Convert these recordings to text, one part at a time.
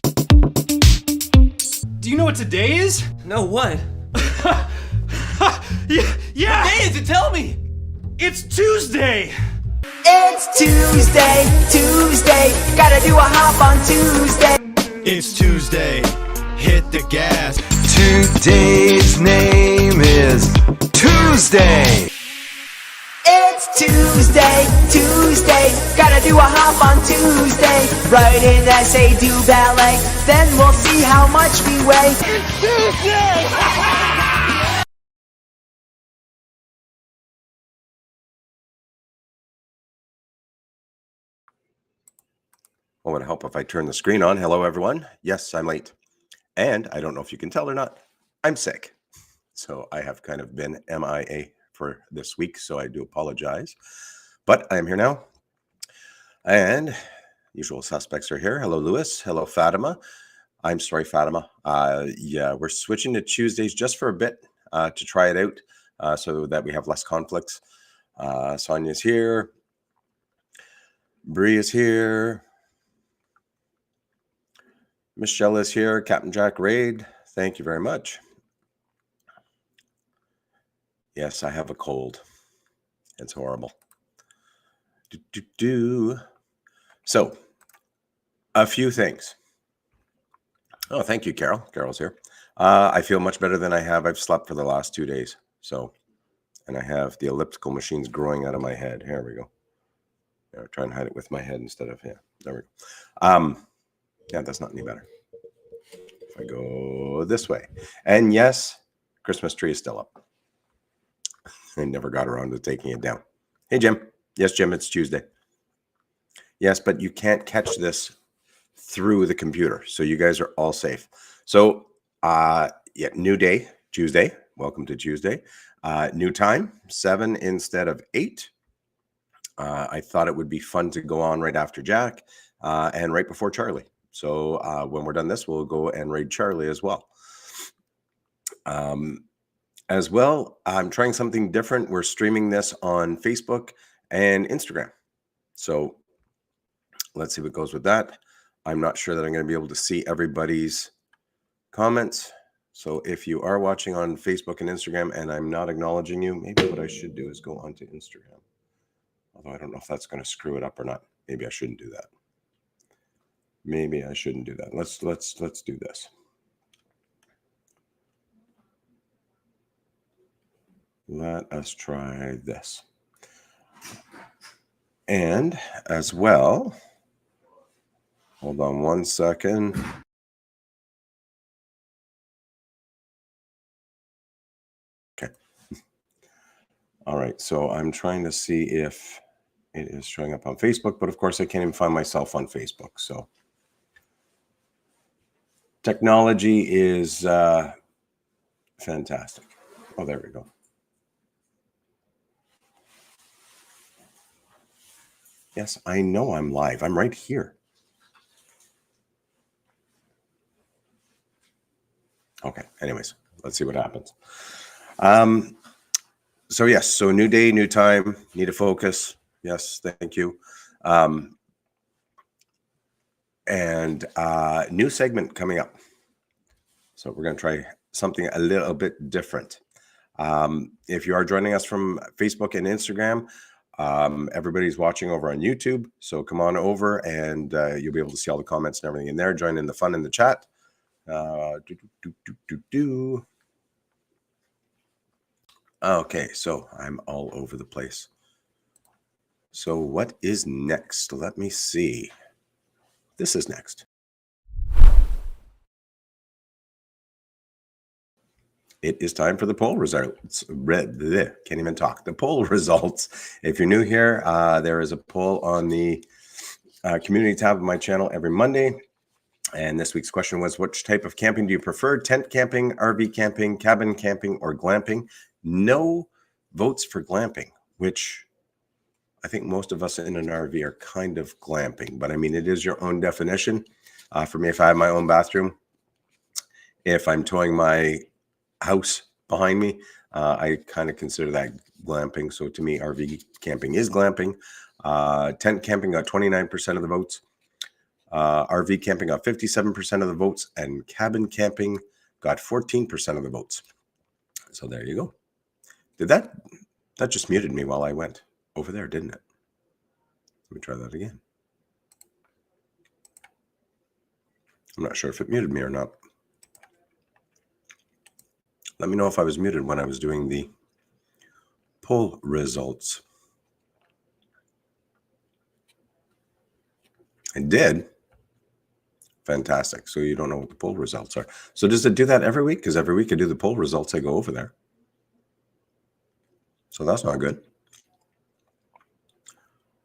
Do you know what today is? No, what? Yeah! What day is it? Tell me! It's Tuesday! It's Tuesday, gotta do a hop on Tuesday. It's Tuesday, hit the gas. Today's name is Tuesday. It's Tuesday, gotta do a hop on Tuesday. Write an essay, do ballet, then we'll see how much we weigh. It's Tuesday! Well, it would help if I turn the screen on. Hello, everyone. Yes, I'm late. And I don't know if you can tell or not, I'm sick. So I have kind of been MIA for this week, so I do apologize. But I am here now. And usual suspects are here. Hello, Lewis. Hello, Fatima. I'm sorry, Fatima. Yeah, we're switching to Tuesdays just for a bit to try it out so that we have less conflicts. Sonia's here. Bree is here. Michelle is here. Captain Jack Raid, thank you very much. Yes, I have a cold. It's horrible. So, a few things. Oh, thank you, Carol. Carol's here. I feel much better than I have. I've slept for the last 2 days. So, and I have the elliptical machines growing out of my head. Here we go. Yeah, try and hide it with my head instead of, yeah, there we go. Yeah, that's not any better. If I go this way. And yes, Christmas tree is still up. I never got around to taking it down. Hey, Jim. Yes, Jim, it's Tuesday. Yes, but you can't catch this through the computer. So you guys are all safe. So, yeah, new day, Tuesday. Welcome to Tuesday. New time, 7 instead of 8. I thought it would be fun to go on right after Jack and right before Charlie. So when we're done this, we'll go and raid Charlie as well. As well, I'm trying something different. We're streaming this on Facebook and Instagram. So let's see what goes with that. I'm not sure that I'm going to be able to see everybody's comments. So if you are watching on Facebook and Instagram and I'm not acknowledging you, maybe what I should do is go onto Instagram. Although I don't know if that's going to screw it up or not. Maybe I shouldn't do that. Maybe I shouldn't do that. Let's do this. Let us try this. And as well, hold on one second. Okay. All right. So I'm trying to see if it is showing up on Facebook, but of course I can't even find myself on Facebook. So technology is fantastic. Oh, there we go. Yes, I know I'm live. I'm right here. Okay. Anyways, let's see what happens. So yes, so new day, new time, need to focus. Yes, thank you. And new segment coming up. So we're going to try something a little bit different. If you are joining us from Facebook and Instagram, everybody's watching over on YouTube. So come on over and you'll be able to see all the comments and everything in there. Join in the fun in the chat. Okay, so I'm all over the place. So what is next? Let me see. This is next. It is time for the poll results. Can't even talk. The poll results. If you're new here, there is a poll on the community tab of my channel every Monday. And this week's question was, which type of camping do you prefer? Tent camping, RV camping, cabin camping, or glamping? No votes for glamping, which I think most of us in an RV are kind of glamping. But I mean, it is your own definition. For me, if I have my own bathroom, if I'm towing my house behind me, I kind of consider that glamping. So to me, RV camping is glamping. Tent camping got 29% of the votes. RV camping got 57% of the votes, and cabin camping got 14% of the votes. So there you go. Did that just muted me while I went over there, didn't it? Let me try that again. I'm not sure if it muted me or not. Let me know if I was muted when I was doing the poll results. I did. Fantastic. So you don't know what the poll results are. So does it do that every week? Because every week I do the poll results, I go over there. So that's not good.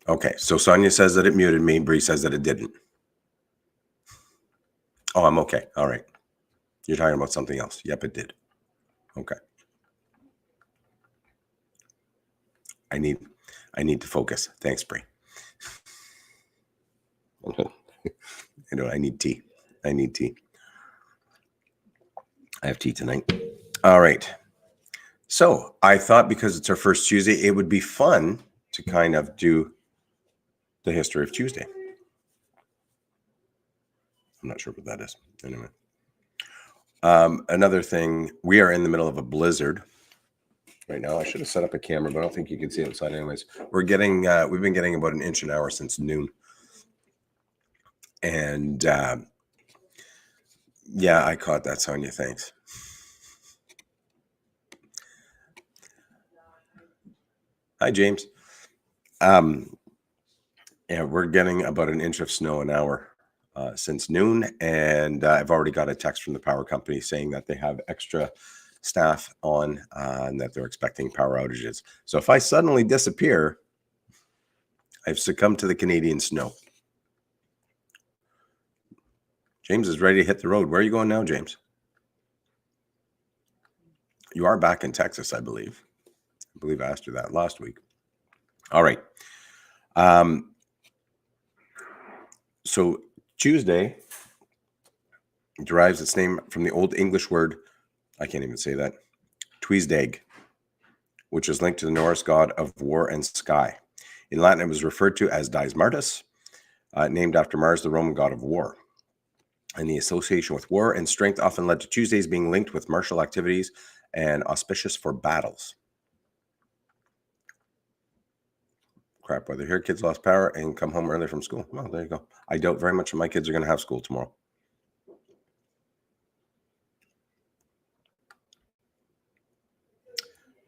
Okay, so Sonia says that it muted me. Bree says that it didn't. Oh, I'm okay. All right. You're talking about something else. Yep, it did. Okay. I need to focus. Thanks, Bree. I need tea. I need tea. I have tea tonight. All right. So I thought because it's our first Tuesday, it would be fun to kind of do the history of Tuesday. I'm not sure what that is. Anyway. Another thing, we are in the middle of a blizzard right now. I should have set up a camera, but I don't think you can see outside anyways. We've been getting about an inch an hour since noon. And yeah, I caught that, Sonia. Thanks. Hi, James. Yeah, we're getting about an inch of snow an hour since noon. And I've already got a text from the power company saying that they have extra staff on and that they're expecting power outages. So if I suddenly disappear, I've succumbed to the Canadian snow. James is ready to hit the road. Where are you going now, James? You are back in Texas, I believe. I believe I asked you that last week. All right. So Tuesday derives its name from the Old English word, I can't even say that, Tuesdag, which is linked to the Norse god of war and sky. In Latin, it was referred to as Dies Martis, named after Mars, the Roman god of war. And the association with war and strength often led to Tuesdays being linked with martial activities and auspicious for battles. Crap weather here. Kids lost power and come home early from school. Well, there you go. I doubt very much my kids are going to have school tomorrow.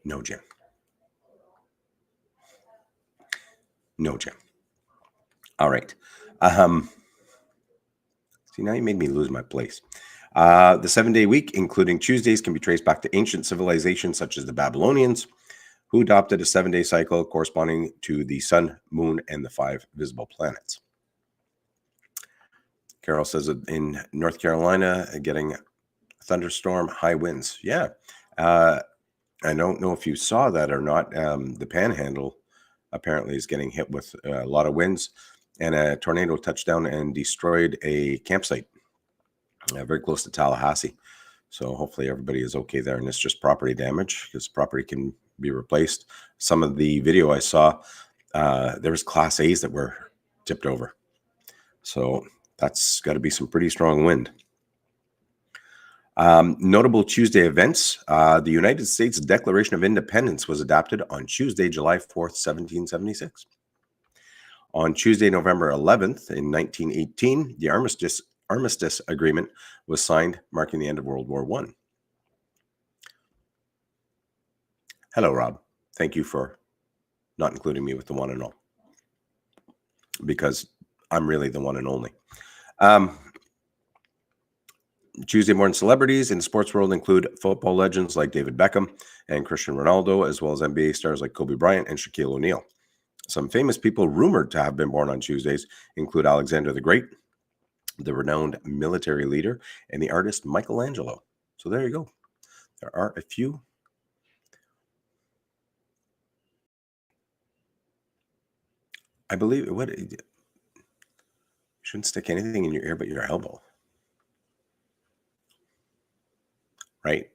No, Jim. No, Jim. All right. See, now you made me lose my place. The 7-day week, including Tuesdays, can be traced back to ancient civilizations such as the Babylonians, who adopted a 7-day cycle corresponding to the sun, moon, and the 5 visible planets. Carol says that in North Carolina, getting thunderstorm, high winds. Yeah. I don't know if you saw that or not. The Panhandle apparently is getting hit with a lot of winds, and a tornado touched down and destroyed a campsite very close to Tallahassee. So hopefully everybody is okay there, and it's just property damage because property can be replaced. Some of the video I saw, there was Class A's that were tipped over. So that's got to be some pretty strong wind. Notable Tuesday events. The United States Declaration of Independence was adopted on Tuesday, July 4th, 1776. On Tuesday, November 11th, in 1918, the Armistice Agreement was signed, marking the end of World War I. Hello, Rob. Thank you for not including me with the one and all, because I'm really the one and only. Tuesday morning celebrities in the sports world include football legends like David Beckham and Cristiano Ronaldo, as well as NBA stars like Kobe Bryant and Shaquille O'Neal. Some famous people rumored to have been born on Tuesdays include Alexander the Great, the renowned military leader, and the artist Michelangelo. So there you go. There are a few. I believe you shouldn't stick anything in your ear but your elbow. Right?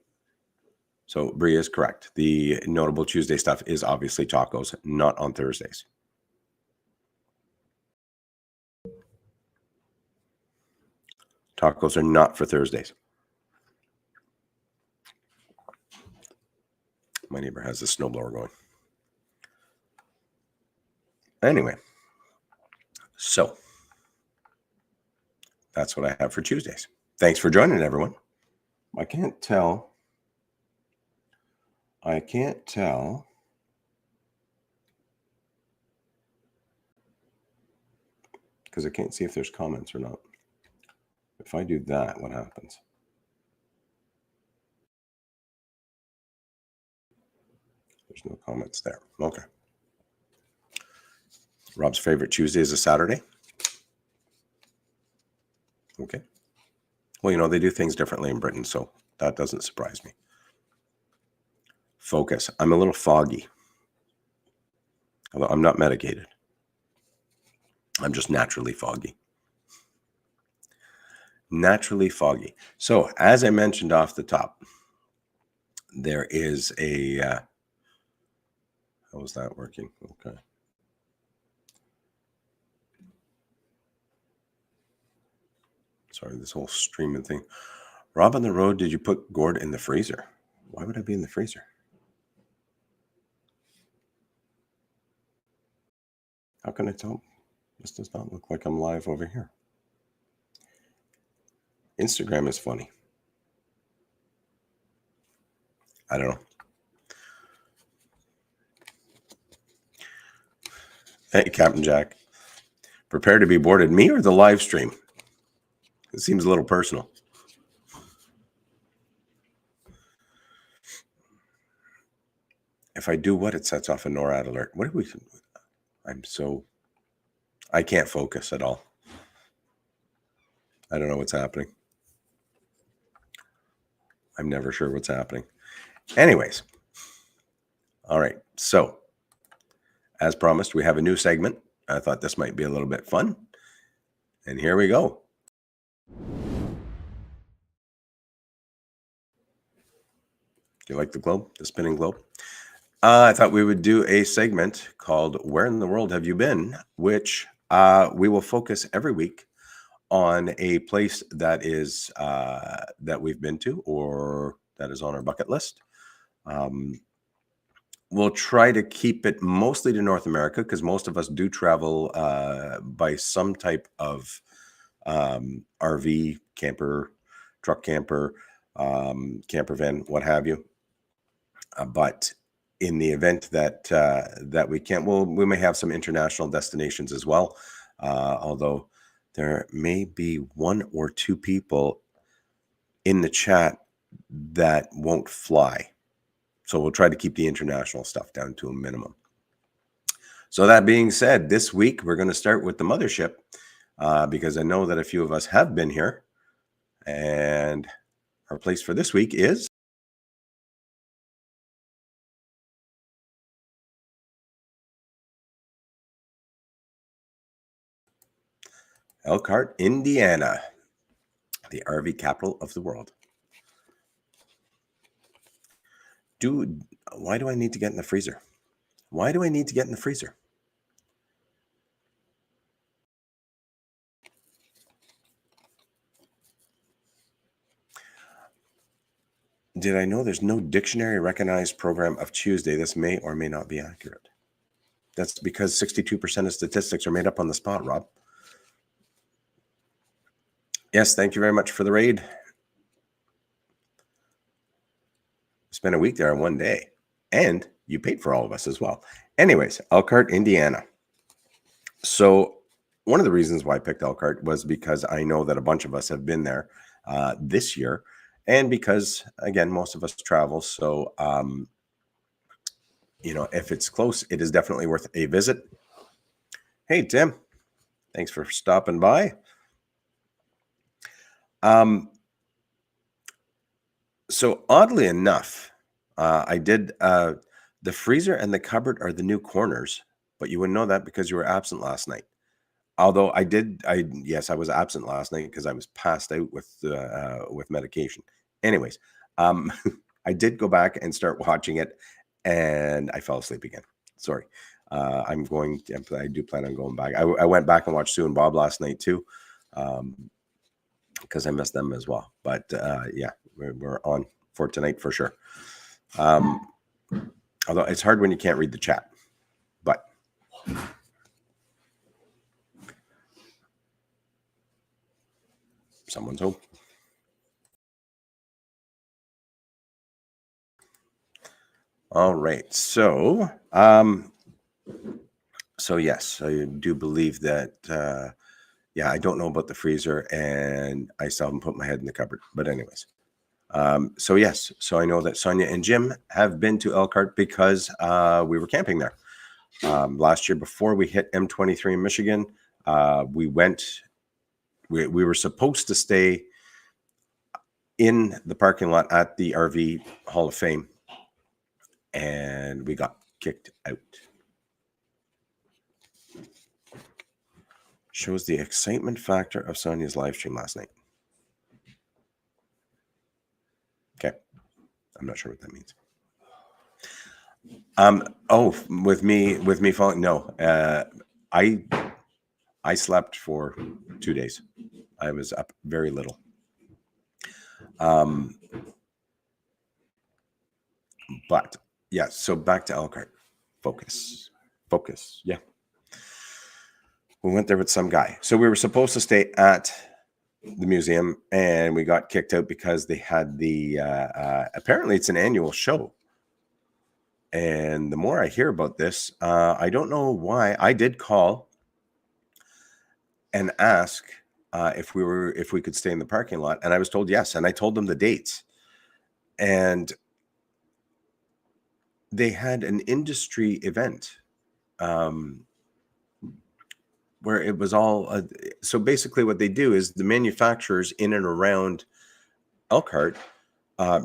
So Bria is correct. The notable Tuesday stuff is obviously tacos, not on Thursdays. Tacos are not for Thursdays. My neighbor has the snowblower going. Anyway, so that's what I have for Tuesdays. Thanks for joining, everyone. I can't tell because I can't see if there's comments or not. If I do that, what happens? There's no comments there. Okay. Rob's favorite Tuesday is a Saturday. Okay. Well, you know, they do things differently in Britain, so that doesn't surprise me. Focus. I'm a little foggy. Although I'm not medicated. I'm just naturally foggy. Naturally foggy. So, as I mentioned off the top, there is a... how is that working? Okay. Sorry, this whole streaming thing. Rob on the road, did you put gourd in the freezer? Why would I be in the freezer? How can I tell? This does not look like I'm live over here. Instagram is funny. I don't know. Hey, Captain Jack. Prepare to be boarded. Me or the live stream? It seems a little personal. If I do what? It sets off a NORAD alert. What do we... I can't focus at all. I don't know what's happening. I'm never sure what's happening. Anyways. All right. So, as promised, we have a new segment. I thought this might be a little bit fun. And here we go. Do you like the globe? The spinning globe? I thought we would do a segment called Where in the World Have You Been? Which we will focus every week on a place that is that we've been to or that is on our bucket list. We'll try to keep it mostly to North America because most of us do travel by some type of RV, camper, truck camper, camper van, what have you. But in the event that that we can't, well, we may have some international destinations as well. Although there may be one or two people in the chat that won't fly. So we'll try to keep the international stuff down to a minimum. So that being said, this week we're going to start with the mothership because I know that a few of us have been here. And our place for this week is Elkhart, Indiana, the RV capital of the world. Why do I need to get in the freezer? Why do I need to get in the freezer? Did I know there's no dictionary recognized program of Tuesday? This may or may not be accurate. That's because 62% of statistics are made up on the spot, Rob. Yes, thank you very much for the raid. Spent a week there in one day. And you paid for all of us as well. Anyways, Elkhart, Indiana. So one of the reasons why I picked Elkhart was because I know that a bunch of us have been there this year. And because, again, most of us travel. So, you know, if it's close, it is definitely worth a visit. Hey, Tim. Thanks for stopping by. So oddly enough, I did the freezer and the cupboard are the new corners, but you wouldn't know that because you were absent last night. Although yes, I was absent last night because I was passed out with medication. Anyways, I did go back and start watching it, and I fell asleep again. Sorry. I do plan on going back. I went back and watched Sue and Bob last night too. because I missed them as well. But yeah, we're on for tonight for sure. Although it's hard when you can't read the chat, but someone's home. All right. So yes, I do believe that, yeah, I don't know about the freezer and I still haven't put my head in the cupboard, but anyways. So yes, so I know that Sonia and Jim have been to Elkhart because we were camping there. Last year before we hit M23 in Michigan, we were supposed to stay in the parking lot at the RV Hall of Fame, and we got kicked out. Shows the excitement factor of Sonia's live stream last night. Okay. I'm not sure what that means. Oh, with me falling. No, I slept for 2 days. I was up very little. But yeah, so back to Elkhart. Focus. Yeah. We went there with some guy. So we were supposed to stay at the museum and we got kicked out because they had the, apparently it's an annual show. And the more I hear about this, I don't know why. I did call and ask if we could stay in the parking lot, and I was told yes. And I told them the dates, and they had an industry event where it was all. So basically, what they do is the manufacturers in and around Elkhart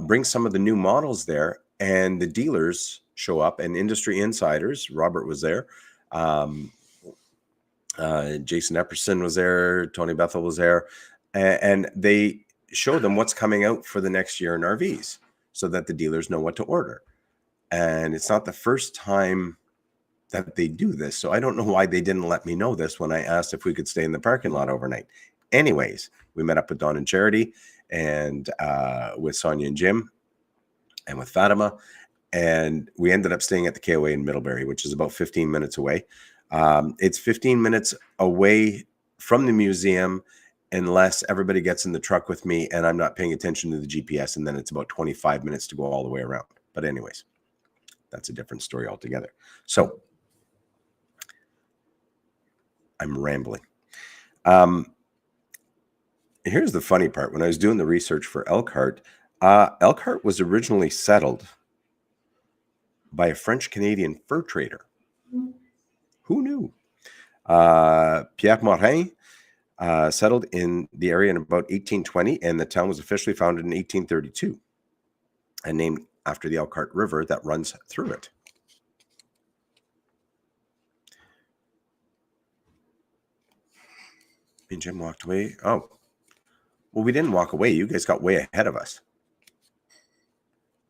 bring some of the new models there, and the dealers show up, and industry insiders. Robert was there. Jason Epperson was there. Tony Bethel was there. And they show them what's coming out for the next year in RVs so that the dealers know what to order. And it's not the first time that they do this. So I don't know why they didn't let me know this when I asked if we could stay in the parking lot overnight. Anyways, we met up with Don and Charity and with Sonia and Jim and with Fatima. And we ended up staying at the KOA in Middlebury, which is about 15 minutes away. It's 15 minutes away from the museum unless everybody gets in the truck with me and I'm not paying attention to the GPS. And then it's about 25 minutes to go all the way around. But anyways, that's a different story altogether. So I'm rambling. Here's the funny part. When I was doing the research for Elkhart, Elkhart was originally settled by a French-Canadian fur trader. Who knew? Pierre Morin settled in the area in about 1820, and the town was officially founded in 1832 and named after the Elkhart River that runs through it. Me and Jim walked away. Oh, well, we didn't walk away. You guys got way ahead of us.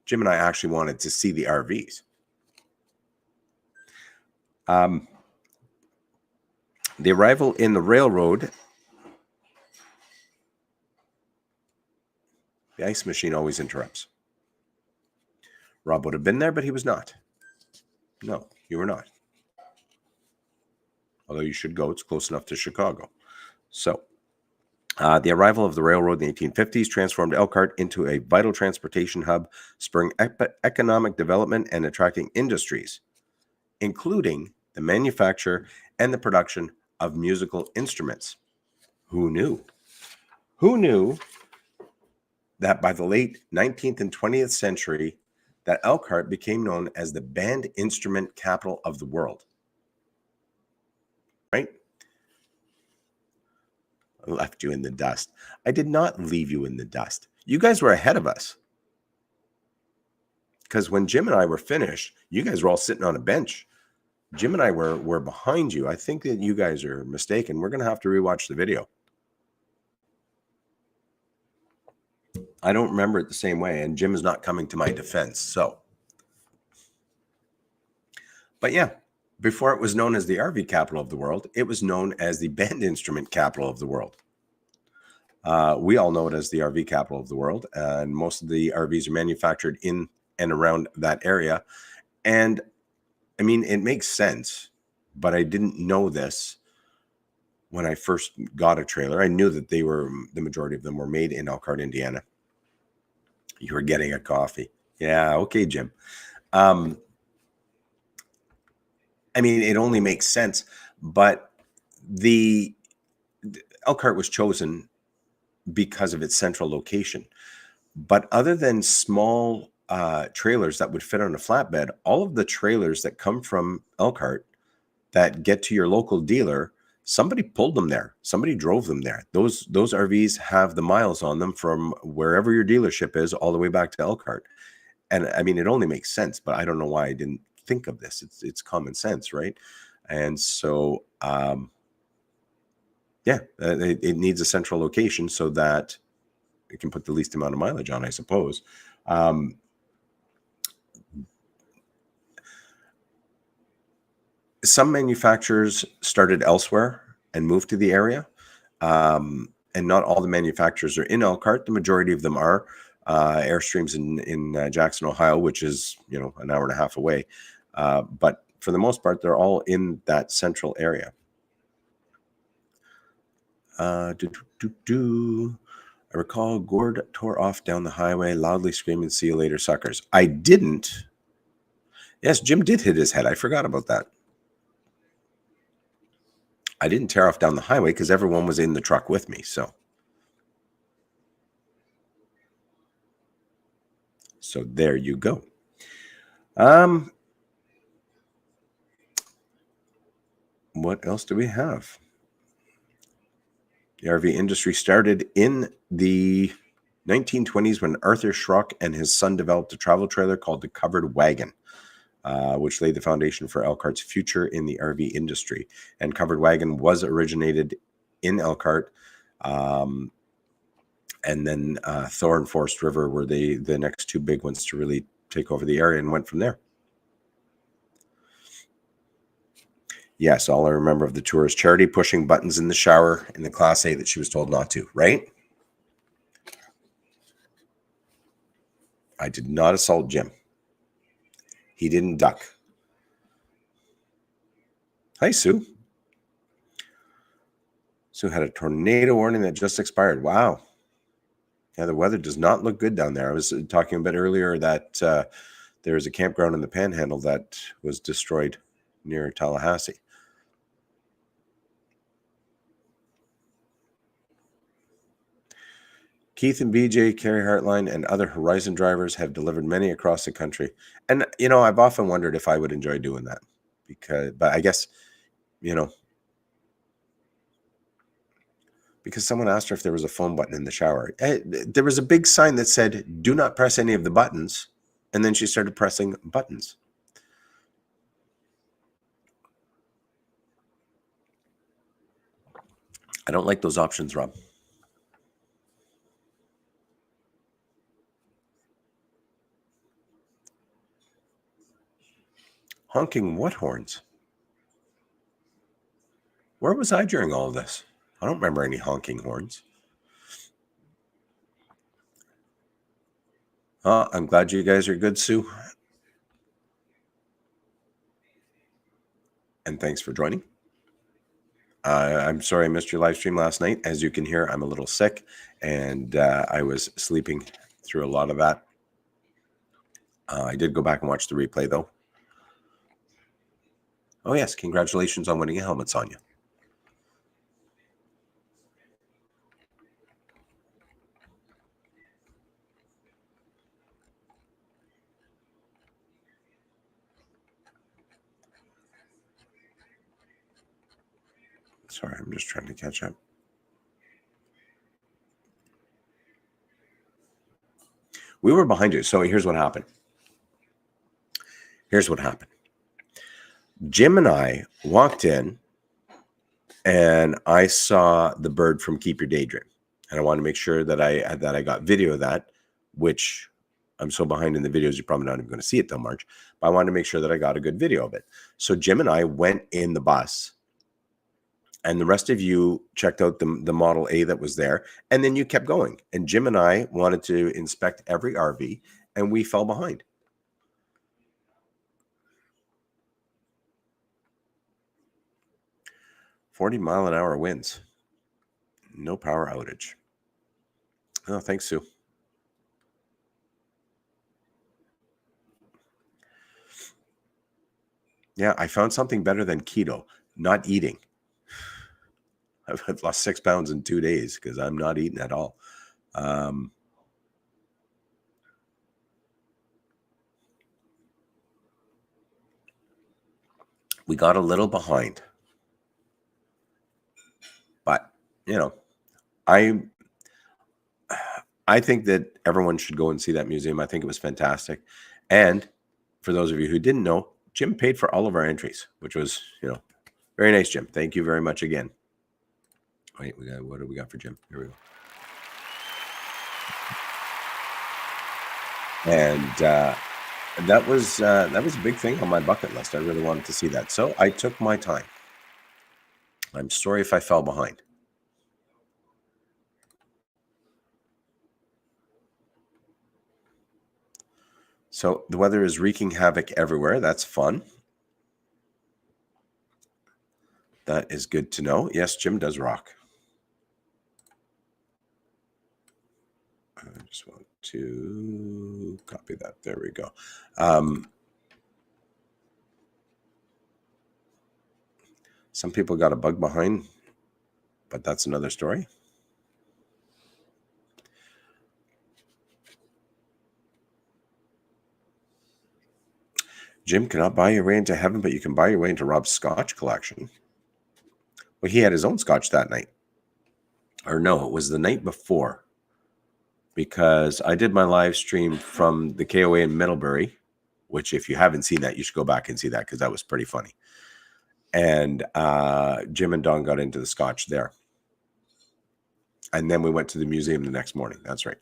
Jim and I actually wanted to see the RVs. The arrival in the railroad. The ice machine always interrupts. Rob would have been there, but he was not. No, you were not. Although you should go. It's close enough to Chicago. So, the arrival of the railroad in the 1850s transformed Elkhart into a vital transportation hub, spurring economic development and attracting industries, including the manufacture and the production of musical instruments. Who knew? Who knew that by the late 19th and 20th century, that Elkhart became known as the band instrument capital of the world? Right? I left you in the dust. I did not leave you in the dust. You guys were ahead of us. Because when Jim and I were finished, you guys were all sitting on a bench. Jim and I were behind you. I think that you guys are mistaken. We're going to have to rewatch the video. I don't remember it the same way, and Jim is not coming to my defense. So, but yeah, before it was known as the RV capital of the world, it was known as the band instrument capital of the world. We all know it as the RV capital of the world, and most of the RVs are manufactured in and around that area. And I mean, it makes sense, but I didn't know this when I first got a trailer. I knew that the majority of them were made in Elkhart, Indiana. You were getting a coffee. Yeah, okay, Jim. I mean, it only makes sense, but the Elkhart was chosen because of its central location. But other than small trailers that would fit on a flatbed, all of the trailers that come from Elkhart that get to your local dealer, somebody pulled them there. Somebody drove them there. Those RVs have the miles on them from wherever your dealership is all the way back to Elkhart. And I mean, it only makes sense, but I don't know why I didn't think of this. It's common sense, right? And so, it needs a central location so that it can put the least amount of mileage on, I suppose. Some manufacturers started elsewhere and moved to the area. And not all the manufacturers are in Elkhart. The majority of them are. Airstream's in Jackson, Ohio, which is, an hour and a half away. But for the most part, they're all in that central area. I recall Gord tore off down the highway, loudly screaming, "See you later, suckers." I didn't. Yes, Jim did hit his head. I forgot about that. I didn't tear off down the highway because everyone was in the truck with me. So there you go. What else do we have? The RV industry started in the 1920s when Arthur Schrock and his son developed a travel trailer called the Covered Wagon, which laid the foundation for Elkhart's future in the RV industry. And Covered Wagon was originated in Elkhart. And then Thor and Forest River were the next two big ones to really take over the area, and went from there. Yes, all I remember of the tour is Charity pushing buttons in the shower in the Class A that she was told not to, right? I did not assault Jim. He didn't duck. Hi, Sue. Sue had a tornado warning that just expired. Wow. Yeah, the weather does not look good down there. I was talking a bit earlier that there is a campground in the Panhandle that was destroyed near Tallahassee. Keith and BJ, Kerry Hartline, and other Horizon drivers have delivered many across the country. And, I've often wondered if I would enjoy doing that. But I guess, because someone asked her if there was a phone button in the shower. There was a big sign that said, "Do not press any of the buttons." And then she started pressing buttons. I don't like those options, Rob. Honking what horns? Where was I during all of this? I don't remember any honking horns. I'm glad you guys are good, Sue. And thanks for joining. I'm sorry I missed your live stream last night. As you can hear, I'm a little sick, and I was sleeping through a lot of that. I did go back and watch the replay, though. Oh, yes. Congratulations on winning a helmet, Sonia. Sorry, I'm just trying to catch up. We were behind you. So here's what happened. Jim and I walked in, and I saw the bird from Keep Your Daydream. And I wanted to make sure that I got video of that, which I'm so behind in the videos, you're probably not even going to see it till March. But I wanted to make sure that I got a good video of it. So Jim and I went in the bus, And the rest of you checked out the Model A that was there, and then you kept going. And Jim and I wanted to inspect every RV, and we fell behind. "40-mile-an-hour winds. No power outage." Oh, thanks, Sue. Yeah, I found something better than keto, not eating. I've lost 6 pounds in 2 days because I'm not eating at all. We got a little behind. But, I think that everyone should go and see that museum. I think it was fantastic. And for those of you who didn't know, Jim paid for all of our entries, which was, very nice, Jim. Thank you very much again. Wait, what do we got for Jim? Here we go. And that was a big thing on my bucket list. I really wanted to see that. So I took my time. I'm sorry if I fell behind. So the weather is wreaking havoc everywhere. That's fun. That is good to know. Yes, Jim does rock. I just want to copy that. There we go. Some people got a bug behind, but that's another story. Jim cannot buy your way into heaven, but you can buy your way into Rob's Scotch collection. Well, he had his own Scotch that night. Or no, it was the night before. Because I did my live stream from the KOA in Middlebury, which if you haven't seen that, you should go back and see that because that was pretty funny. And Jim and Don got into the Scotch there. And then we went to the museum the next morning. That's right.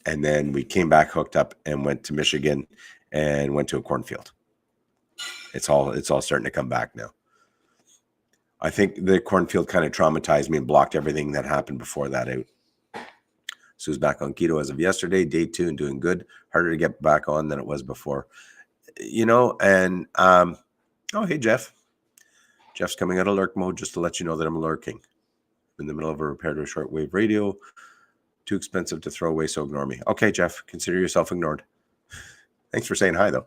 And then we came back, hooked up, and went to Michigan and went to a cornfield. It's all starting to come back now. I think the cornfield kind of traumatized me and blocked everything that happened before that out. Sue's back on keto as of yesterday, day 2, and doing good. Harder to get back on than it was before. And oh, hey, Jeff. Jeff's coming out of lurk mode just to let you know that I'm lurking. I'm in the middle of a repair to a shortwave radio. Too expensive to throw away, so ignore me. Okay, Jeff, consider yourself ignored. Thanks for saying hi, though.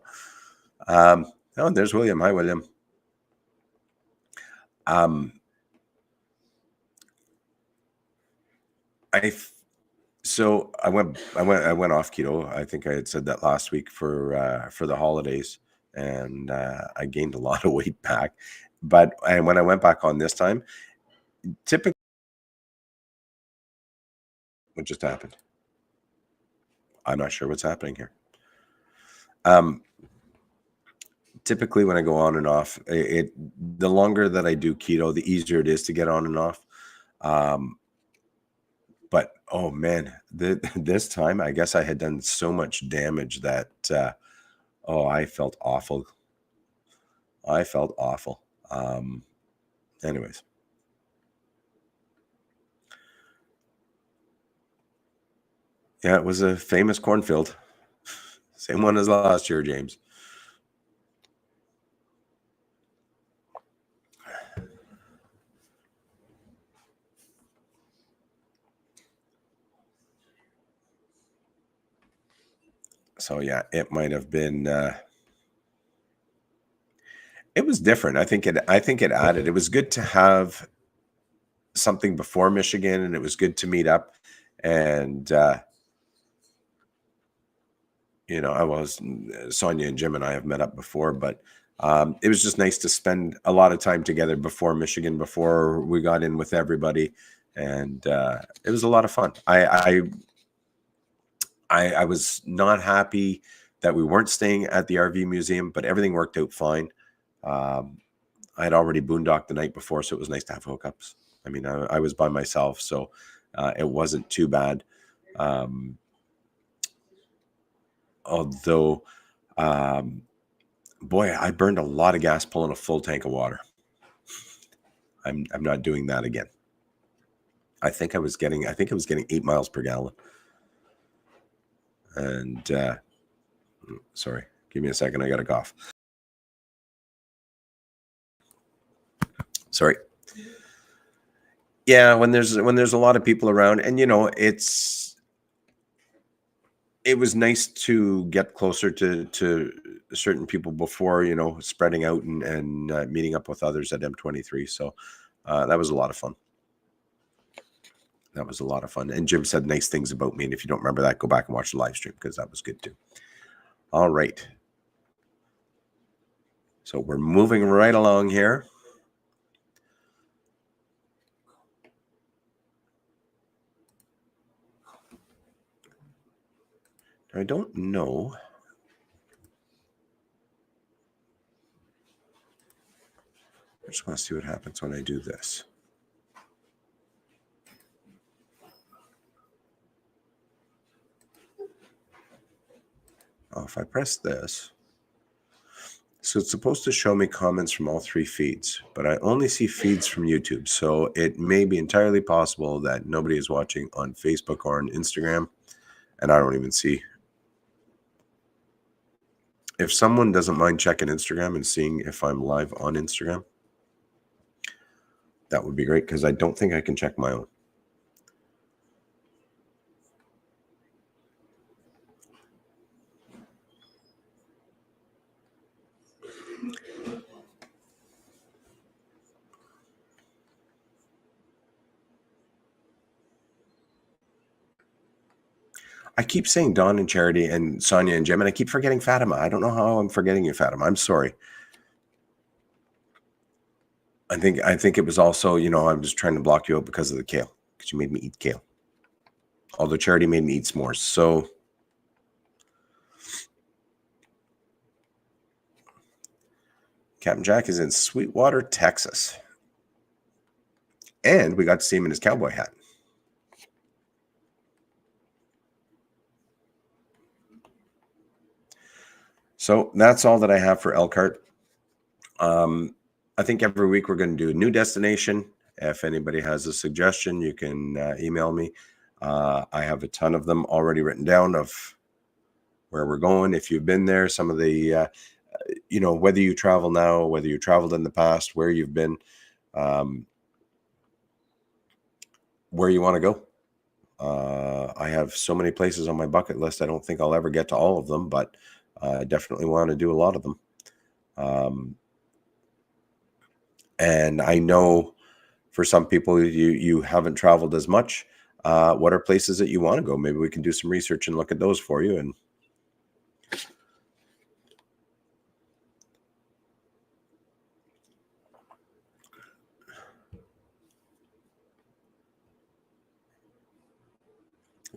Oh, and there's William. Hi, William. So I went off keto. I think I had said that last week for the holidays, and I gained a lot of weight back. But when I went back on this time, typically, what just happened? I'm not sure what's happening here. Typically, when I go on and off, the longer that I do keto, the easier it is to get on and off. But oh man, this time I guess I had done so much damage that I felt awful. Anyways. Yeah, it was a famous cornfield. Same one as last year, James. So yeah, it might have been. It was different. I think it added. It was good to have something before Michigan, and it was good to meet up. And Sonia and Jim and I have met up before, but it was just nice to spend a lot of time together before Michigan, before we got in with everybody, and it was a lot of fun. I was not happy that we weren't staying at the RV museum, but everything worked out fine. I had already boondocked the night before, so it was nice to have hookups. I mean, I was by myself, so it wasn't too bad. Although, boy, I burned a lot of gas pulling a full tank of water. I'm not doing that again. I think I was getting 8 miles per gallon. And sorry, give me a second. I got a cough. Sorry. Yeah, when there's a lot of people around, and it was nice to get closer to certain people before, spreading out and meeting up with others at M23. So that was a lot of fun. That was a lot of fun. And Jim said nice things about me. And if you don't remember that, go back and watch the live stream because that was good too. All right. So we're moving right along here. I don't know. I just want to see what happens when I do this. Oh, if I press this. So it's supposed to show me comments from all 3 feeds, but I only see feeds from YouTube. So it may be entirely possible that nobody is watching on Facebook or on Instagram, and I don't even see. If someone doesn't mind checking Instagram and seeing if I'm live on Instagram, that would be great because I don't think I can check my own. I keep saying Dawn and Charity and Sonia and Jim, and I keep forgetting Fatima. I don't know how I'm forgetting you, Fatima. I'm sorry. I think it was also, I'm just trying to block you out because of the kale, because you made me eat kale. Although Charity made me eat s'mores. So Captain Jack is in Sweetwater, Texas. And we got to see him in his cowboy hat. So that's all that I have for Elkhart. I think every week we're going to do a new destination. If anybody has a suggestion, you can email me. I have a ton of them already written down of where we're going. If you've been there, some of the, whether you travel now, whether you traveled in the past, where you've been, where you want to go. I have so many places on my bucket list. I don't think I'll ever get to all of them, but I definitely want to do a lot of them. And I know for some people, you haven't traveled as much. What are places that you want to go? Maybe we can do some research and look at those for you. And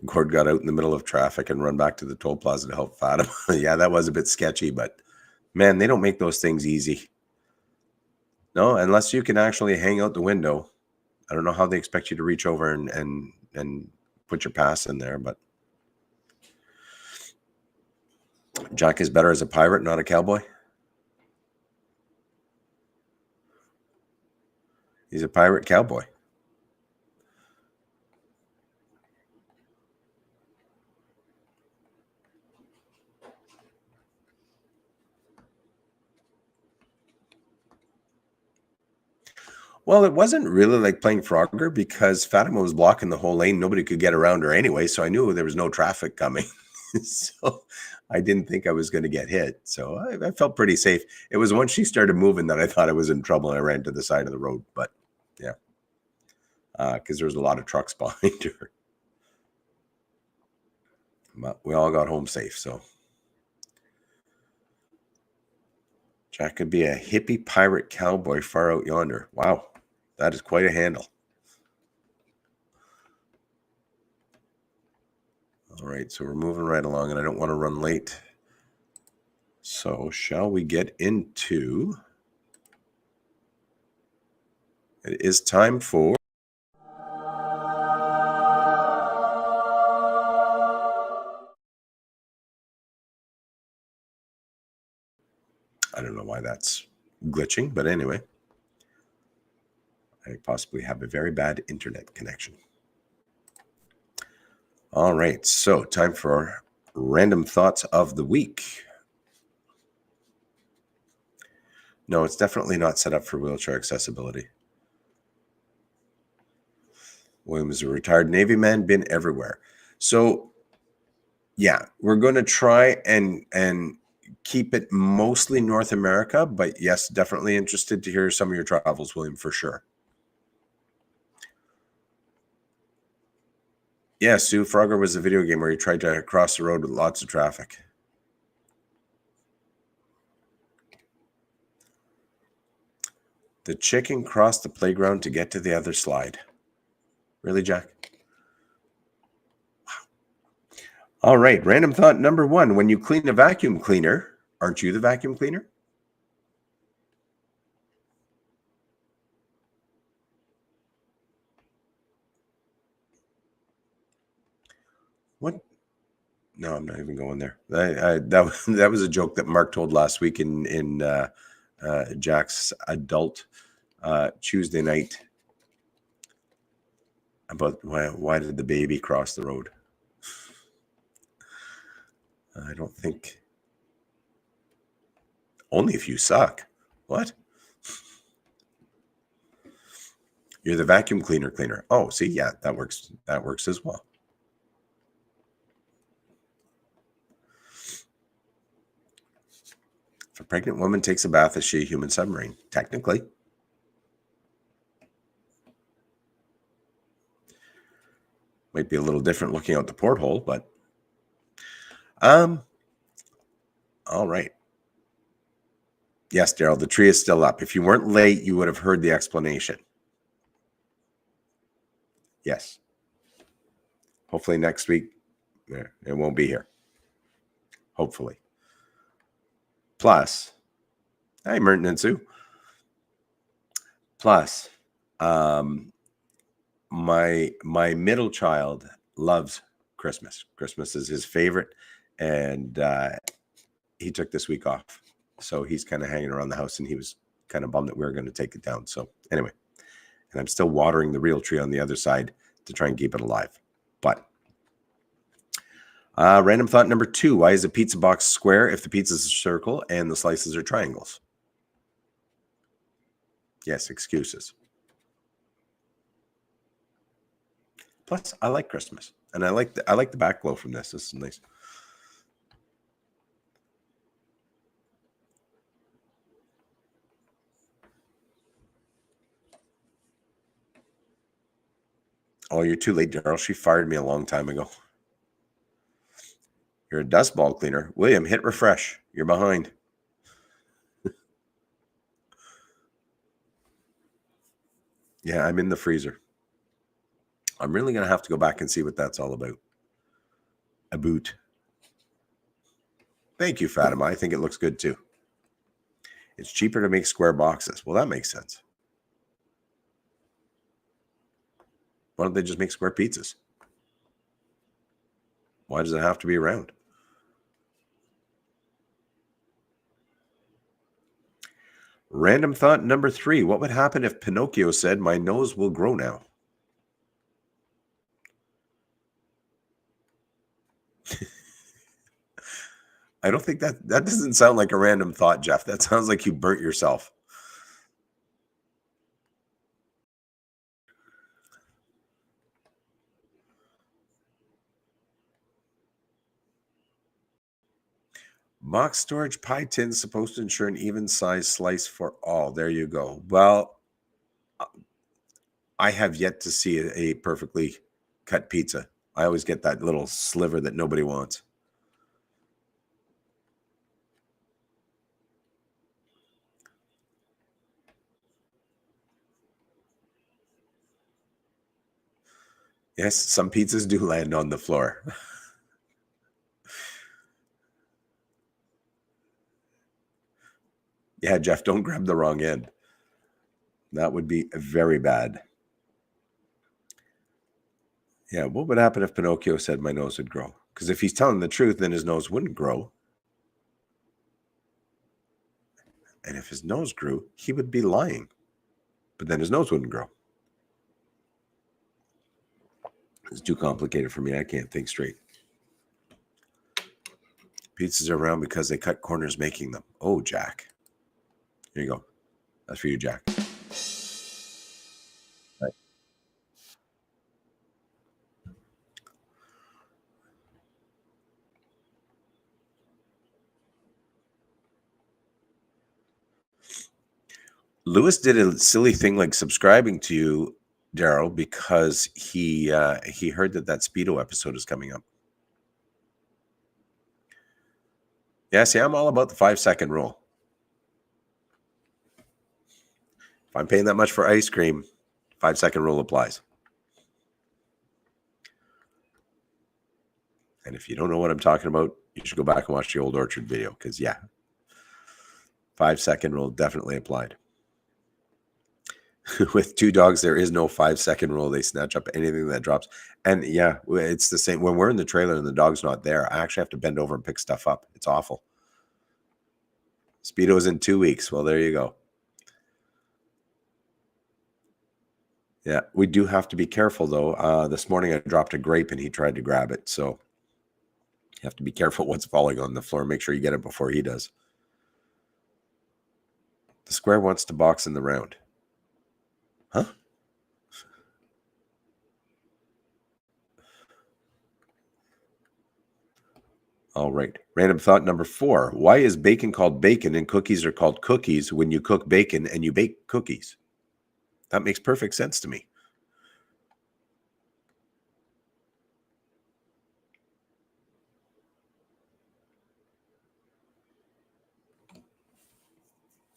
Gord got out in the middle of traffic and run back to the toll plaza to help Fatima. Yeah, that was a bit sketchy, but man, they don't make those things easy. No, unless you can actually hang out the window. I don't know how they expect you to reach over and put your pass in there, but Jack is better as a pirate, not a cowboy. He's a pirate cowboy. Well, it wasn't really like playing Frogger because Fatima was blocking the whole lane. Nobody could get around her anyway, so I knew there was no traffic coming. So I didn't think I was going to get hit. So I felt pretty safe. It was once she started moving that I thought I was in trouble and I ran to the side of the road. But yeah, because there was a lot of trucks behind her. But we all got home safe, so. Jack could be a hippie pirate cowboy far out yonder. Wow, that is quite a handle. All right, so we're moving right along, and I don't want to run late. So shall we get into... It is time for... I don't know why that's glitching, but anyway. I possibly have a very bad internet connection. All right, so time for random thoughts of the week. No, it's definitely not set up for wheelchair accessibility. William is a retired Navy man, been everywhere. So, yeah, we're going to try and keep it mostly North America, but yes, definitely interested to hear some of your travels, William, for sure. Yeah, Sue, Frogger was a video game where you tried to cross the road with lots of traffic. The chicken crossed the playground to get to the other slide. Really, Jack? Wow. All right, random thought number 1. When you clean a vacuum cleaner, aren't you the vacuum cleaner? What? No, I'm not even going there. That was a joke that Mark told last week in Jack's adult Tuesday night about why did the baby cross the road. I don't think. Only if you suck. What? You're the vacuum cleaner. Oh, see, yeah, that works. That works as well. If a pregnant woman takes a bath, is she a human submarine? Technically. Might be a little different looking out the porthole, but all right. Yes, Daryl, the tree is still up. If you weren't late, you would have heard the explanation. Yes. Hopefully next week, it won't be here. Hopefully. Plus, hi, Merton and Sue. Plus, my middle child loves Christmas. Christmas is his favorite, and he took this week off. So he's kind of hanging around the house, and he was kind of bummed that we were going to take it down. So anyway, and I'm still watering the real tree on the other side to try and keep it alive. But random thought number 2. Why is a pizza box square if the pizza is a circle and the slices are triangles? Yes, excuses. Plus, I like Christmas, and I like the back glow from this. This is nice. Oh, you're too late, Daryl. She fired me a long time ago. You're a dust ball cleaner. William, hit refresh. You're behind. Yeah, I'm in the freezer. I'm really going to have to go back and see what that's all about. A boot. Thank you, Fatima. I think it looks good too. It's cheaper to make square boxes. Well, that makes sense. Why don't they just make square pizzas? Why does it have to be round? Random thought number 3. What would happen if Pinocchio said, "My nose will grow now"? I don't think that doesn't sound like a random thought, Jeff. That sounds like you burnt yourself. Box storage pie tins supposed to ensure an even size slice for all. There you go. Well, I have yet to see a perfectly cut pizza. I always get that little sliver that nobody wants. Yes, some pizzas do land on the floor. Yeah, Jeff, don't grab the wrong end. That would be very bad. Yeah, what would happen if Pinocchio said my nose would grow? Because if he's telling the truth, then his nose wouldn't grow. And if his nose grew, he would be lying. But then his nose wouldn't grow. It's too complicated for me. I can't think straight. Pizzas are round because they cut corners making them. Oh, Jack. Here you go. That's for you, Jack. Right. Lewis did a silly thing like subscribing to you, Daryl, because he heard that Speedo episode is coming up. Yeah, see, I'm all about the 5-second rule. If I'm paying that much for ice cream, 5-second rule applies. And if you don't know what I'm talking about, you should go back and watch the old Orchard video because, yeah, 5-second rule definitely applied. With two dogs, there is no 5-second rule. They snatch up anything that drops. And yeah, it's the same. When we're in the trailer and the dog's not there, I actually have to bend over and pick stuff up. It's awful. Speedo's in 2 weeks. Well, there you go. Yeah, we do have to be careful, though. This morning I dropped a grape and he tried to grab it. So you have to be careful what's falling on the floor. Make sure you get it before he does. The square wants to box in the round. Huh? All right. Random thought number 4. Why is bacon called bacon and cookies are called cookies when you cook bacon and you bake cookies? That makes perfect sense to me.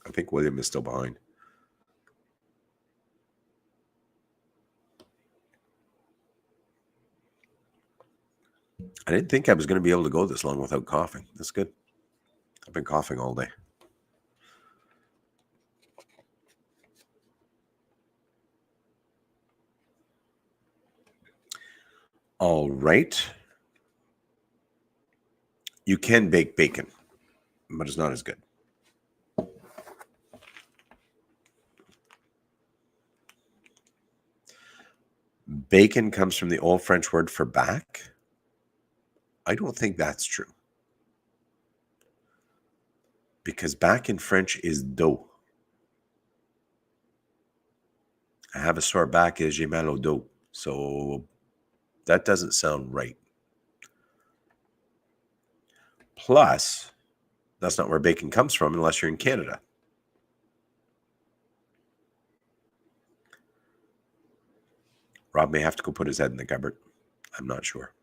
I think William is still behind. I didn't think I was going to be able to go this long without coughing. That's good. I've been coughing all day. All right. You can bake bacon, but it's not as good. Bacon comes from the old French word for back. I don't think that's true. Because back in French is dos. I have a sore back et j'ai mal au dos. So that doesn't sound right. Plus, that's not where bacon comes from unless you're in Canada. Rob may have to go put his head in the cupboard. I'm not sure.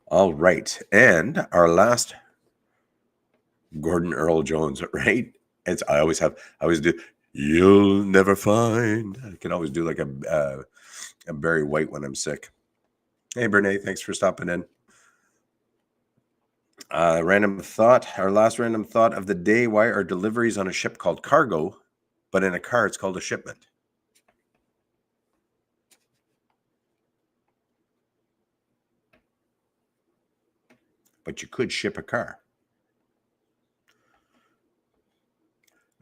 All right. And our last Gordon Earl Jones, right? I always do. You'll never find. I can always do like a Barry White when I'm sick. Hey, Brene, thanks for stopping in. Random thought. Our last random thought of the day. Why are deliveries on a ship called cargo, but in a car it's called a shipment? But you could ship a car.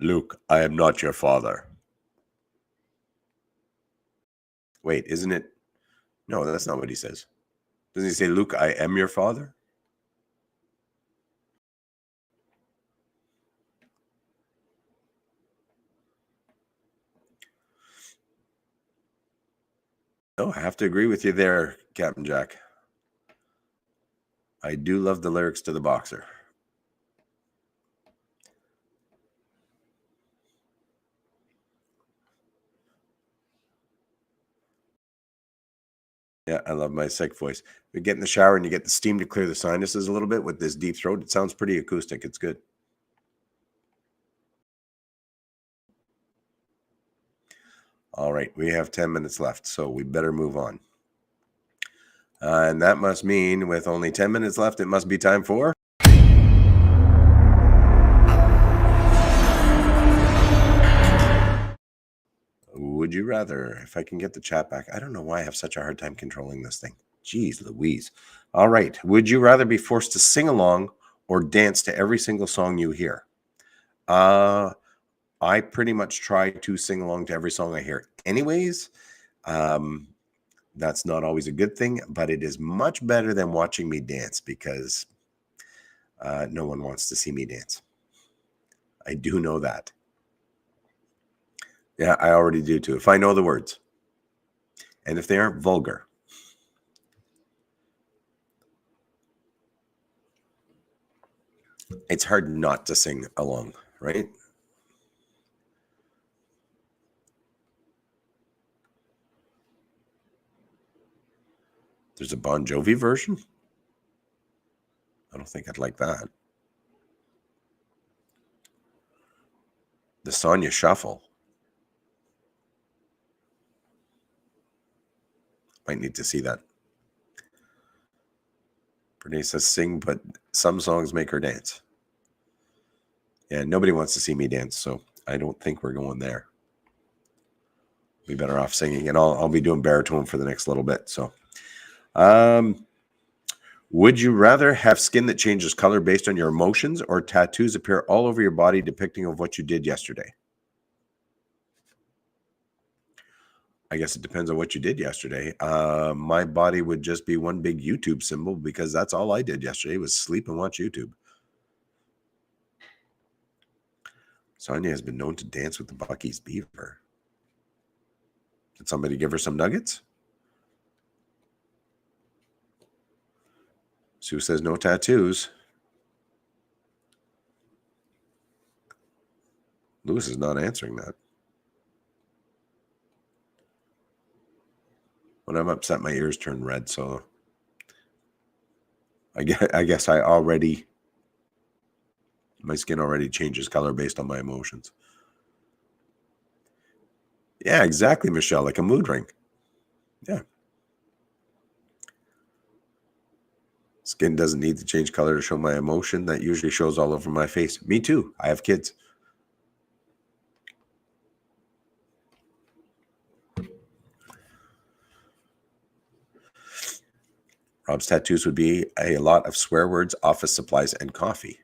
Luke, I am not your father. Wait, isn't it? No, that's not what he says. Doesn't he say, Luke, I am your father? No, I have to agree with you there, Captain Jack. I do love the lyrics to The Boxer. Yeah, I love my sick voice. You get in the shower and you get the steam to clear the sinuses a little bit with this deep throat. It sounds pretty acoustic. It's good. All right, we have 10 minutes left, so we better move on. And that must mean with only 10 minutes left, it must be time for... Would you rather? If I can get the chat back. I don't know why I have such a hard time controlling this thing. Jeez Louise. All right. Would you rather be forced to sing along or dance to every single song you hear? I pretty much try to sing along to every song I hear anyways. That's not always a good thing, but it is much better than watching me dance because no one wants to see me dance. I do know that. Yeah, I already do too. If I know the words and if they aren't vulgar. It's hard not to sing along, right? There's a Bon Jovi version? I don't think I'd like that. The Sonia Shuffle. Might need to see that. Renee says sing, but some songs make her dance. Yeah, nobody wants to see me dance, so I don't think we're going there. Be better off singing, and I'll be doing baritone for the next little bit. So, would you rather have skin that changes color based on your emotions, or tattoos appear all over your body depicting of what you did yesterday? I guess it depends on what you did yesterday. My body would just be one big YouTube symbol because that's all I did yesterday was sleep and watch YouTube. Sonia has been known to dance with the Buc-ee's beaver. Did somebody give her some nuggets? Sue says no tattoos. Lewis is not answering that. When I'm upset, my ears turn red, so I guess my skin already changes color based on my emotions. Yeah, exactly, Michelle, like a mood ring. Yeah. Skin doesn't need to change color to show my emotion. That usually shows all over my face. Me too. I have kids. Rob's tattoos would be a lot of swear words, office supplies, and coffee.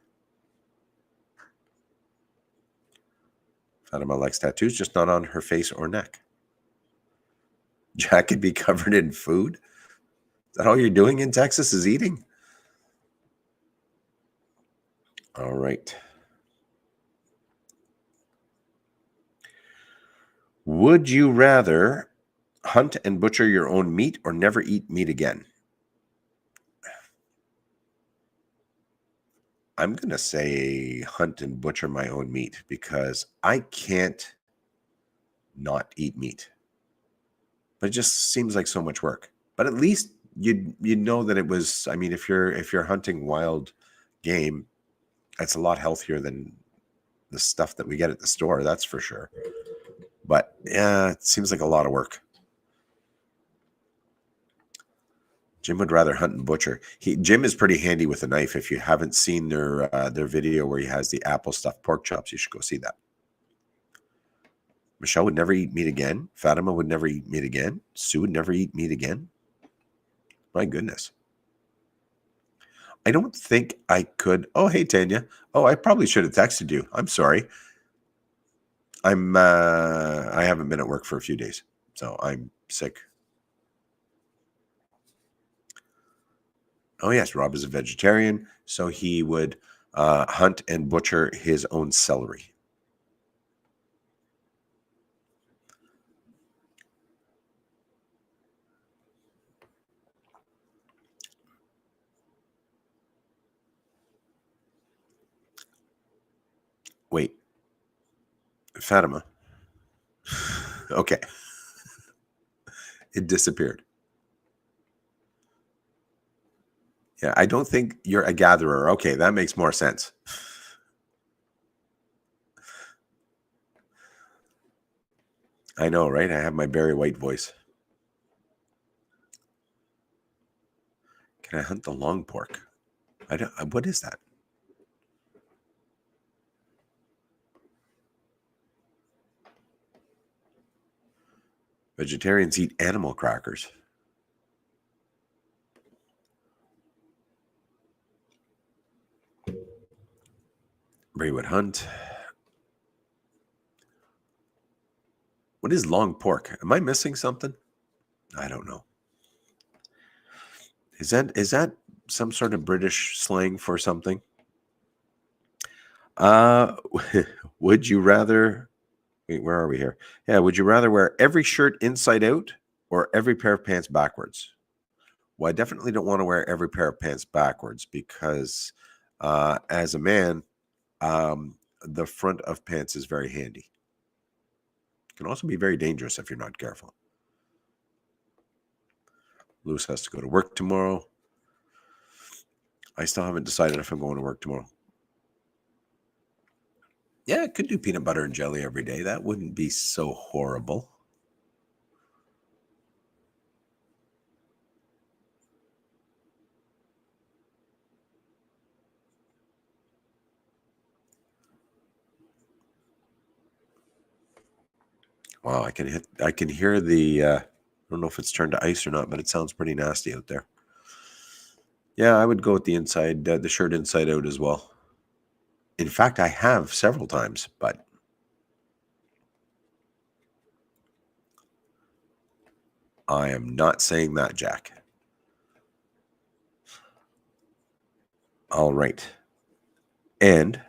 Fatima likes tattoos, just not on her face or neck. Jack could be covered in food. Is that all you're doing in Texas is eating? All right. Would you rather hunt and butcher your own meat or never eat meat again? I'm going to say hunt and butcher my own meat because I can't not eat meat. But it just seems like so much work. But at least you know that it was, I mean, if you're hunting wild game, it's a lot healthier than the stuff that we get at the store, that's for sure. But yeah, it seems like a lot of work. Jim would rather hunt and butcher. Jim is pretty handy with a knife. If you haven't seen their video where he has the apple stuffed pork chops, you should go see that. Michelle would never eat meat again. Fatima would never eat meat again. Sue would never eat meat again. My goodness. I don't think I could. Oh, hey, Tanya. Oh, I probably should have texted you. I'm sorry. I haven't been at work for a few days, so I'm sick. Oh, yes, Rob is a vegetarian, so he would hunt and butcher his own celery. Wait. Fatima. Okay. It disappeared. Yeah, I don't think you're a gatherer. Okay, that makes more sense. I know, right? I have my Barry White voice. Can I hunt the long pork? I don't. What is that? Vegetarians eat animal crackers. Bray would hunt. What is long pork? Am I missing something? I don't know. Is that some sort of British slang for something? Would you rather wait, where are we here? Yeah, would you rather wear every shirt inside out or every pair of pants backwards? Well, I definitely don't want to wear every pair of pants backwards because as a man, the front of pants is very handy. It can also be very dangerous if you're not careful. Lewis has to go to work tomorrow. I still haven't decided if I'm going to work tomorrow. Yeah, I could do peanut butter and jelly every day. That wouldn't be so horrible. Wow, I can hear the I don't know if it's turned to ice or not, but it sounds pretty nasty out there. Yeah, I would go with the inside, the shirt inside out as well. In fact, I have several times, but I am not saying that, Jack. All right. And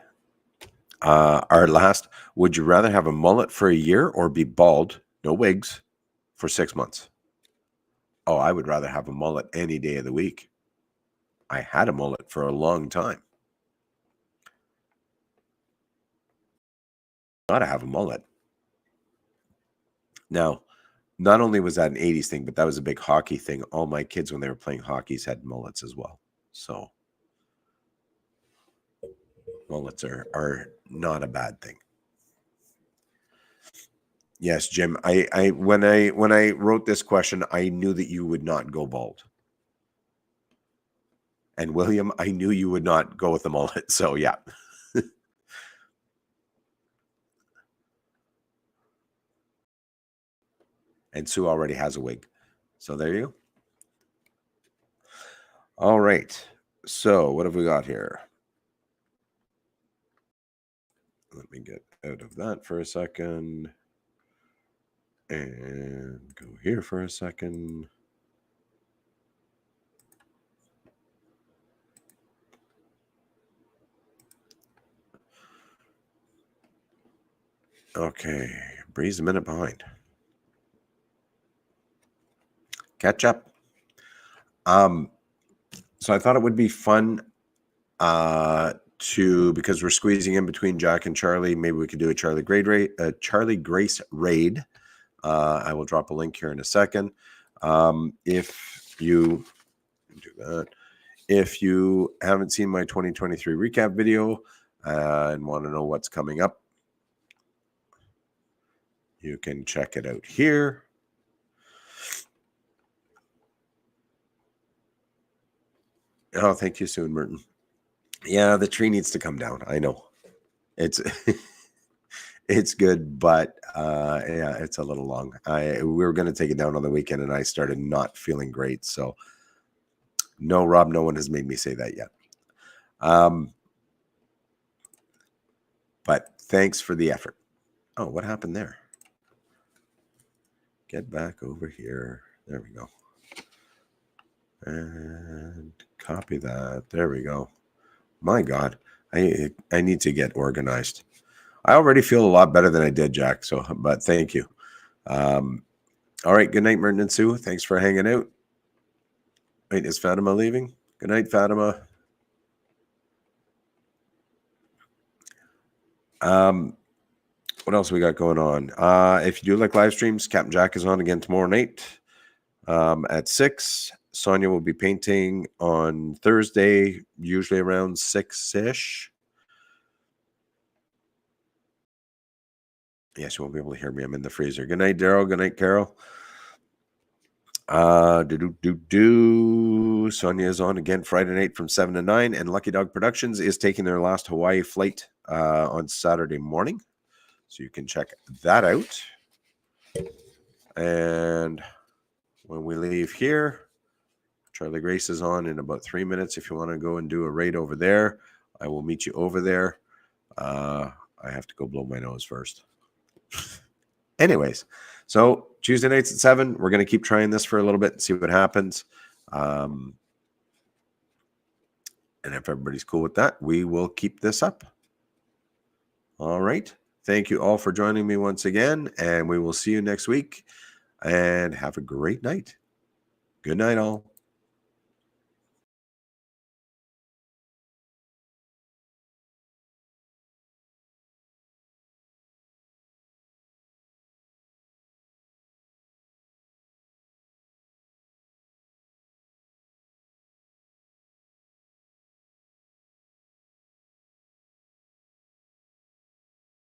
our last, would you rather have a mullet for a year or be bald, no wigs, for 6 months? Oh, I would rather have a mullet any day of the week. I had a mullet for a long time. Gotta have a mullet. Now, not only was that an 80s thing, but that was a big hockey thing. All my kids, when they were playing hockey, had mullets as well. So mullets are not a bad thing. Yes, Jim. I when I wrote this question, I knew that you would not go bald. And William, I knew you would not go with the mullet. So yeah. And Sue already has a wig. So there you go. All right. So what have we got here? Let me get out of that for a second. And go here for a second. Okay. Bree's a minute behind. Catch up. So I thought it would be fun because we're squeezing in between Jack and Charlie. Maybe we could do a Charlie Grace raid. I will drop a link here in a second. If you do that, if you haven't seen my 2023 recap video and want to know what's coming up, you can check it out here. Oh, thank you soon, Merton. Yeah, the tree needs to come down. I know. It's it's good, but yeah, it's a little long. We were going to take it down on the weekend, and I started not feeling great. So, no, Rob, no one has made me say that yet. But thanks for the effort. Oh, what happened there? Get back over here. There we go. And copy that. There we go. My God, I need to get organized. I already feel a lot better than I did, Jack. So, but thank you. All right. Good night, Merton and Sue. Thanks for hanging out. Wait, is Fatima leaving? Good night, Fatima. What else we got going on? If you do like live streams, Captain Jack is on again tomorrow night at 6. Sonia will be painting on Thursday, usually around 6-ish. Yes, you won't be able to hear me. I'm in the freezer. Good night, Daryl. Good night, Carol. Sonia is on again Friday night from 7 to 9. And Lucky Dog Productions is taking their last Hawaii flight on Saturday morning. So you can check that out. And when we leave here, Charlie Grace is on in about 3 minutes. If you want to go and do a raid over there, I will meet you over there. I have to go blow my nose first. Anyways, so Tuesday nights at 7. We're going to keep trying this for a little bit and see what happens. And if everybody's cool with that, we will keep this up. All right. Thank you all for joining me once again, and we will see you next week. And have a great night. Good night, all.